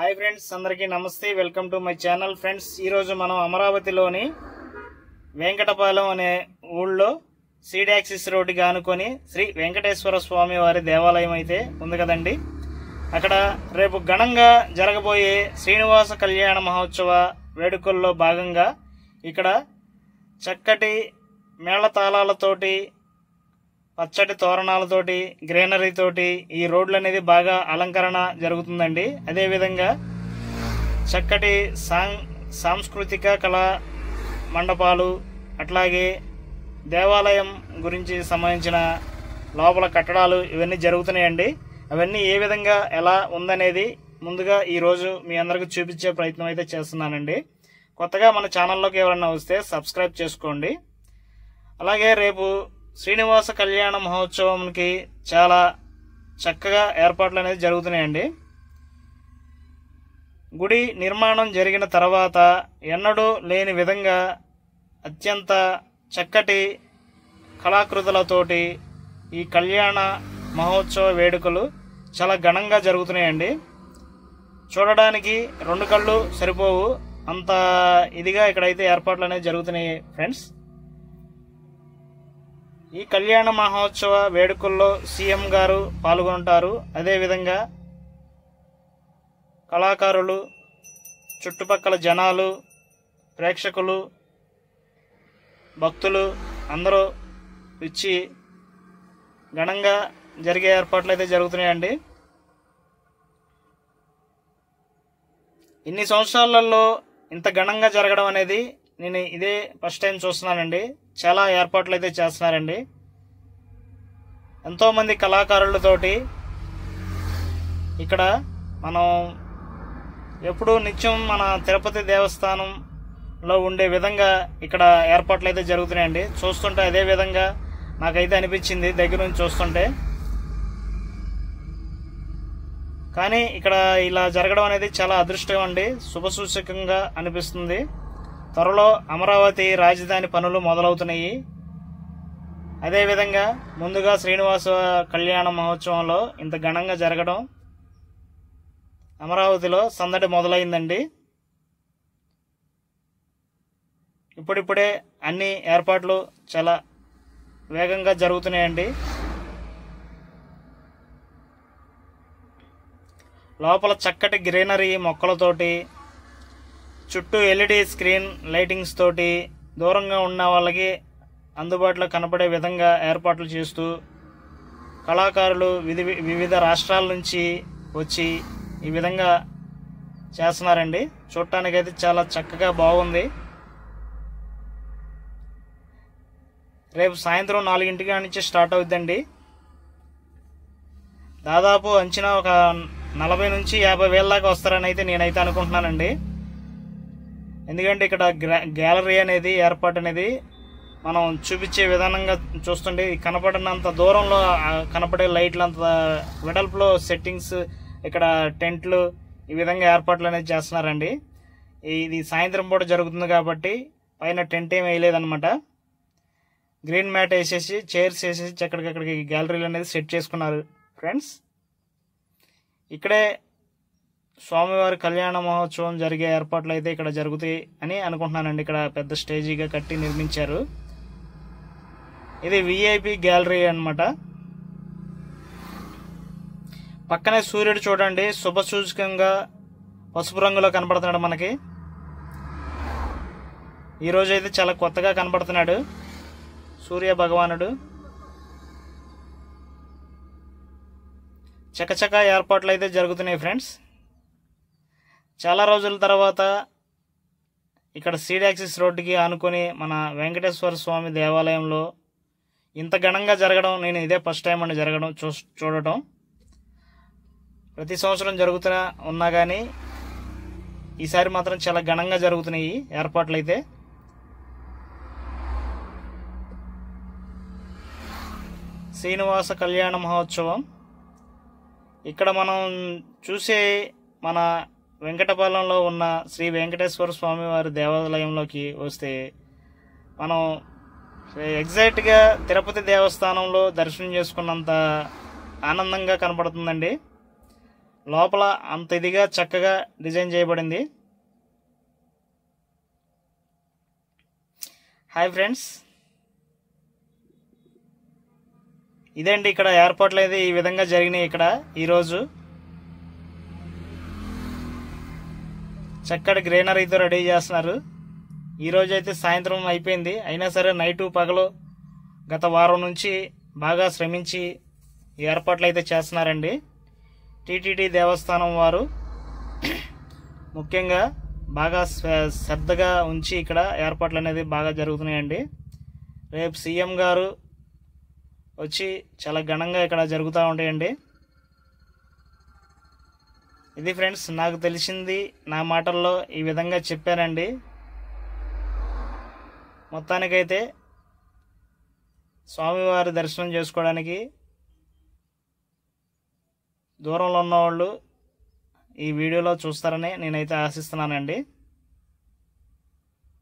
Hi friends, అందరికీ నమస్తే. Welcome to my channel. Friends, ఈరోజు మనం అమరావతిలోని వెంకటపాలెం అనే ఊళ్ళో సీడ్ యాక్సిస్ రోడ్డుకి ఆనుకొని శ్రీ వెంకటేశ్వర స్వామి వారి దేవాలయం అయితే ఉంది కదండి. అక్కడ రేపు ఘనంగా జరగబోయే శ్రీనివాస కళ్యాణ మహోత్సవ వేడుకల్లో భాగంగా ఇక్కడ చక్కటి మేళతాళాలతోటి, పచ్చటి తోరణాలతోటి, గ్రీనరీ తోటి ఈ రోడ్లు అనేది బాగా అలంకరణ జరుగుతుందండి. అదేవిధంగా చక్కటి సాంస్కృతిక కళా మండపాలు, అట్లాగే దేవాలయం గురించి సంబంధించిన లోపల కట్టడాలు ఇవన్నీ జరుగుతున్నాయండి. అవన్నీ ఏ విధంగా ఎలా ఉందనేది ముందుగా ఈరోజు మీ అందరికి చూపించే ప్రయత్నం అయితే చేస్తున్నానండి. కొత్తగా మన ఛానల్లోకి ఎవరన్నా వస్తే సబ్స్క్రైబ్ చేసుకోండి. అలాగే రేపు శ్రీనివాస కళ్యాణ మహోత్సవంకి చాలా చక్కగా ఏర్పాట్లు అనేది జరుగుతున్నాయండి. గుడి నిర్మాణం జరిగిన తర్వాత ఎన్నడూ లేని విధంగా అత్యంత చక్కటి కళాకృతులతోటి ఈ కళ్యాణ మహోత్సవ వేడుకలు చాలా ఘనంగా జరుగుతున్నాయండి. చూడడానికి రెండు కళ్ళు సరిపోవు, అంత ఇదిగా ఇక్కడైతే ఏర్పాట్లు అనేది జరుగుతున్నాయి ఫ్రెండ్స్. ఈ కళ్యాణ మహోత్సవ వేడుకల్లో సీఎం గారు పాల్గొంటారు. అదేవిధంగా కళాకారులు, చుట్టుపక్కల జనాలు, ప్రేక్షకులు, భక్తులు అందరూ వచ్చి ఘనంగా జరిగే ఏర్పాట్లు అయితే జరుగుతున్నాయండి. ఇన్ని సంవత్సరాలలో ఇంత ఘనంగా జరగడం అనేది నేను ఇదే ఫస్ట్ టైం చూస్తున్నానండి. చాలా ఏర్పాట్లు అయితే చేస్తున్నారండి. ఎంతోమంది కళాకారులతోటి ఇక్కడ మనం ఎప్పుడూ నిత్యం మన తిరుపతి దేవస్థానంలో ఉండే విధంగా ఇక్కడ ఏర్పాట్లు అయితే జరుగుతున్నాయండి. చూస్తుంటే అదే విధంగా నాకైతే అనిపించింది దగ్గర నుంచి చూస్తుంటే. కానీ ఇక్కడ ఇలా జరగడం అనేది చాలా అదృష్టం అండి, శుభసూచకంగా అనిపిస్తుంది. త్వరలో అమరావతి రాజధాని పనులు మొదలవుతున్నాయి. అదేవిధంగా ముందుగా శ్రీనివాస కళ్యాణ మహోత్సవంలో ఇంత ఘనంగా జరగడం, అమరావతిలో సందడి మొదలైందండి. ఇప్పుడిప్పుడే అన్ని ఏర్పాట్లు చాలా వేగంగా జరుగుతున్నాయండి. లోపల చక్కటి గ్రీనరీ మొక్కలతోటి, చుట్టూ ఎల్ఈడి స్క్రీన్ లైటింగ్స్ తోటి దూరంగా ఉన్న వాళ్ళకి అందుబాటులో కనపడే విధంగా ఏర్పాట్లు చేస్తూ కళాకారులు వివిధ రాష్ట్రాల నుంచి వచ్చి ఈ విధంగా చేస్తున్నారండి. చూడటానికైతే చాలా చక్కగా బాగుంది. రేపు సాయంత్రం 4 నుంచి స్టార్ట్ అవుతుందండి. దాదాపు అంచనా ఒక 40 నుంచి 50 వేల దాకా వస్తారని అయితే నేనైతే అనుకుంటున్నానండి. ఎందుకంటే ఇక్కడ గ్యాలరీ అనేది ఏర్పాటు అనేది మనం చూపించే విధానంగా చూస్తుంటే కనపడినంత దూరంలో కనపడే లైట్లు అంత వెడల్పులో సెట్టింగ్స్, ఇక్కడ టెంట్లు ఈ విధంగా ఏర్పాట్లు అనేది చేస్తున్నారండి. ఇది సాయంత్రం పూట జరుగుతుంది కాబట్టి పైన టెంట్ ఏమి వేయలేదన్నమాట. గ్రీన్ మ్యాట్ వేసేసి చైర్స్ వేసేసి ఎక్కడికక్కడికి గ్యాలరీలు అనేది సెట్ చేసుకున్నారు ఫ్రెండ్స్. ఇక్కడే స్వామివారి కళ్యాణ మహోత్సవం జరిగే ఏర్పాట్లు అయితే ఇక్కడ జరుగుతాయి అని అనుకుంటున్నానండి. ఇక్కడ పెద్ద స్టేజీగా కట్టి నిర్మించారు. ఇది విఐపి గ్యాలరీ అన్నమాట. పక్కనే సూర్యుడు చూడండి, శుభసూచకంగా పసుపు రంగులో కనపడుతున్నాడు మనకి. ఈరోజు అయితే చాలా కొత్తగా కనపడుతున్నాడు సూర్య భగవానుడు. చకచక ఏర్పాట్లు అయితే జరుగుతున్నాయి ఫ్రెండ్స్. చాలా రోజుల తర్వాత ఇక్కడ సీడ్ యాక్సిస్ రోడ్డుకి ఆనుకొని మన వెంకటేశ్వర స్వామి దేవాలయంలో ఇంత ఘనంగా జరగడం నేను ఇదే ఫస్ట్ టైం అండి జరగడం చూడటం. ప్రతి సంవత్సరం జరుగుతున్నా ఉన్నా కానీ ఈసారి మాత్రం చాలా ఘనంగా జరుగుతున్నాయి ఏర్పాట్లు అయితే. శ్రీనివాస కళ్యాణ మహోత్సవం ఇక్కడ మనం చూసే మన వెంకటపాలెంలో ఉన్న శ్రీ వెంకటేశ్వర స్వామి వారి దేవాలయంలోకి వస్తే మనం ఎగ్జాక్ట్గా తిరుపతి దేవస్థానంలో దర్శనం చేసుకున్నంత ఆనందంగా కనపడుతుందండి. లోపల అంత ఇదిగా చక్కగా డిజైన్ చేయబడింది. హాయ్ ఫ్రెండ్స్, ఇదండి ఇక్కడ ఏర్పాట్లు అయితే ఈ విధంగా జరిగినాయి. ఇక్కడ ఈరోజు చక్కటి గ్రీనరీతో రెడీ చేస్తున్నారు. ఈరోజు అయితే సాయంత్రం అయిపోయింది. అయినా సరే నైటు పగలు గత వారం నుంచి బాగా శ్రమించి ఏర్పాట్లు అయితే చేస్తున్నారండి. టీటీడీ దేవస్థానం వారు ముఖ్యంగా బాగా శ్రద్ధగా ఉంచి ఇక్కడ ఏర్పాట్లు అనేది బాగా జరుగుతున్నాయండి. రేపు సీఎం గారు వచ్చి చాలా ఘనంగా ఇక్కడ జరుగుతూ ఉంటాయండి. ఇది ఫ్రెండ్స్, నాకు తెలిసింది నా మాటల్లో ఈ విధంగా చెప్పానండి. మొత్తానికైతే స్వామివారి దర్శనం చేసుకోవడానికి దూరంలో ఉన్నవాళ్ళు ఈ వీడియోలో చూస్తారని నేనైతే ఆశిస్తున్నానండి.